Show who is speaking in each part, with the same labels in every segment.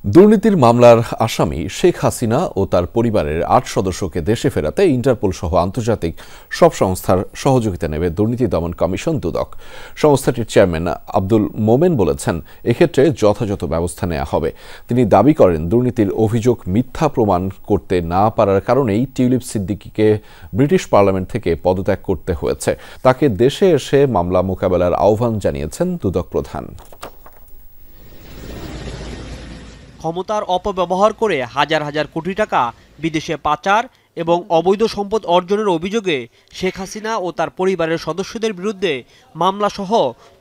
Speaker 1: দুর্নীতির মামলার আসামি শেখ হাসিনা ও তার পরিবারের ৮ সদস্যকে দেশে ফেরাতে ইন্টারপোল সহ আন্তর্জাতিক সব সংস্থার সহযোগিতা নেবে দুর্নীতি দমন কমিশন দুদক। সংস্থাটির চেয়ারম্যান আব্দুল মোমেন বলেছেন, এক্ষেত্রে যথাযথ ব্যবস্থা নেওয়া হবে। তিনি দাবি করেন, দুর্নীতির অভিযোগ মিথ্যা প্রমাণ করতে না পারার কারণেই টিউলিপ সিদ্দিকীকে ব্রিটিশ পার্লামেন্ট থেকে পদত্যাগ করতে হয়েছে। তাকে দেশে এসে মামলা মোকাবেলার আহ্বান জানিয়েছেন দুদক প্রধান।
Speaker 2: ক্ষমতার অপব্যবহার করে হাজার হাজার কোটি টাকা বিদেশে পাচার এবং অবৈধ সম্পদ অর্জনের অভিযোগে শেখ হাসিনা ও তার পরিবারের সদস্যদের বিরুদ্ধে মামলাসহ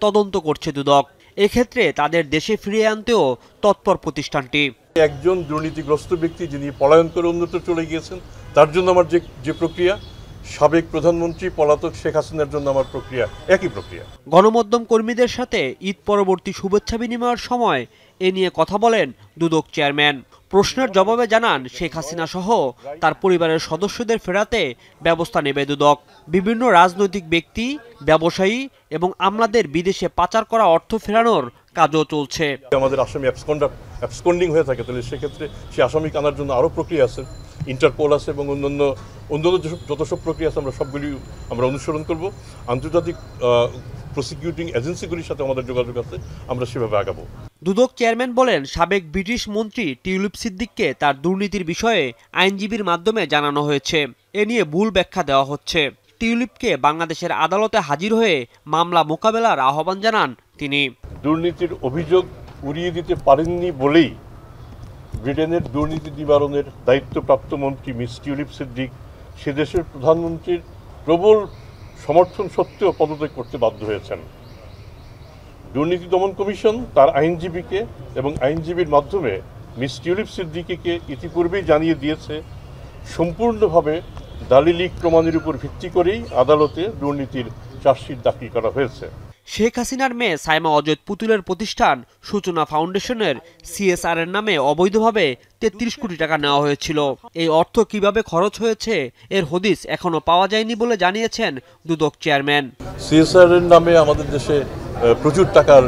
Speaker 2: তদন্ত করছে দুদক। এক্ষেত্রে তাদের দেশে ফিরিয়ে আনতেও তৎপর প্রতিষ্ঠানটি।
Speaker 3: একজন দুর্নীতিগ্রস্ত ব্যক্তি যিনি পলায়ন করে অন্যত্র চলে গিয়েছেন, তার জন্য আমার যে প্রক্রিয়া, সাবেক প্রধানমন্ত্রী পলাতক শেখ হাসিনার জন্য আমার প্রক্রিয়া একই প্রক্রিয়া।
Speaker 2: গণমাধ্যম কর্মীদের সাথে ঈদ পরবর্তী শুভেচ্ছা বিনিময়ের সময় এ নিয়ে কথা বলেন দুদক চেয়ারম্যান। প্রশ্নের জবাবে জানান, শেখ হাসিনা সহ তার পরিবারের সদস্যদের ফেরাতে ব্যবস্থা নেবে দুদক। বিভিন্ন রাজনৈতিক ব্যক্তি, ব্যবসায়ী এবং আমলাদের বিদেশে পাচার করা অর্থ ফেরানোর কাজও চলছে।
Speaker 3: আমাদের আসামি অ্যাবসকন্ডিং হয়ে থাকে, তাহলে সেক্ষেত্রে সে আসামি আনার জন্য আরও প্রক্রিয়া আছে, ইন্টারপোল আছে এবং অন্যান্য যত সব প্রক্রিয়া আছে আমরা সবগুলি অনুসরণ করব। আন্তর্জাতিক প্রসিকিউটিং এজেন্সিগুলির সাথে আমাদের যোগাযোগ আছে, আমরা সেভাবে আগাবো।
Speaker 2: দুদক চেয়ারম্যান বলেন, সাবেক ব্রিটিশ মন্ত্রী টিউলিপ সিদ্দিককে তার দুর্নীতির বিষয়ে আইনজীবীর মাধ্যমে জানানো হয়েছে। এ নিয়ে ভুল ব্যাখ্যা দেওয়া হচ্ছে। টিউলিপকে বাংলাদেশের আদালতে হাজির হয়ে মামলা মোকাবেলার আহ্বান জানান তিনি।
Speaker 3: দুর্নীতির অভিযোগ উড়িয়ে দিতে পারেননি বলেই ব্রিটেনের দুর্নীতি নিবারণের দায়িত্বপ্রাপ্ত মন্ত্রী মিস টিউলিপ সিদ্দিক সে দেশের প্রধানমন্ত্রীর প্রবল সমর্থন সত্ত্বেও পদত্যাগ করতে বাধ্য হয়েছেন। দুর্নীতি দমন কমিশন তার আইনজীবীকে এবং আইনজীবীর মাধ্যমে মিস টিউলিপ সিদ্দিকীকে ইতিপূর্বেই জানিয়ে দিয়েছে, সম্পূর্ণভাবে দালিলিক প্রমাণের উপর ভিত্তি করেই আদালতে দুর্নীতির চার্জশিট দাখিল করা হয়েছে।
Speaker 2: শেখ হাসিনার মেয়ে সাইমা অজয় পুতুলের প্রতিষ্ঠান সূচনা ফাউন্ডেশনের CSR এর নামে অবৈধভাবে 33 কোটি টাকা নেওয়া হয়েছিল। এই অর্থ কিভাবে খরচ হয়েছে এর হদিস এখনো পাওয়া যায়নি বলে জানিয়েছেন দুদক চেয়ারম্যান।
Speaker 3: CSR এর নামে আমাদের দেশে প্রচুর টাকার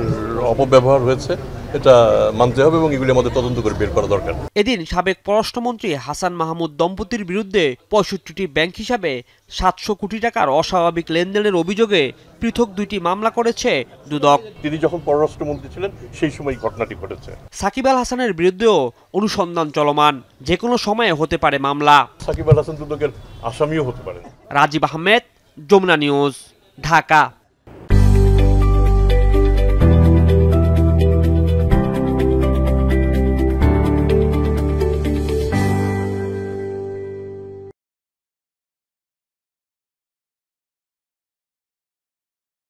Speaker 3: অপব্যবহার হয়েছে, এটা মানতে হবে এবং এগুলি আমাদের তদন্ত করে বের করা দরকার।
Speaker 2: এদিন সাবেক পররাষ্ট্রমন্ত্রী হাসান মাহমুদ দম্পতির বিরুদ্ধে 65টি ব্যাংক হিসাবে 700 কোটি টাকার অস্বাভাবিক লেনদেনের অভিযোগে পৃথক 2টি মামলা করেছে দুদক।
Speaker 3: তিনি যখন পররাষ্ট্রমন্ত্রী ছিলেন সেই সময় ঘটনাটি ঘটেছে।
Speaker 2: সাকিব আল হাসানের বিরুদ্ধেও অনুসন্ধান চলমান, যে কোনো সময়ে হতে পারে মামলা।
Speaker 3: সাকিব আল হাসান দুদকের আসামিও হতে পারেন।
Speaker 2: রাজীব আহমেদ, যমুনা নিউজ, ঢাকা।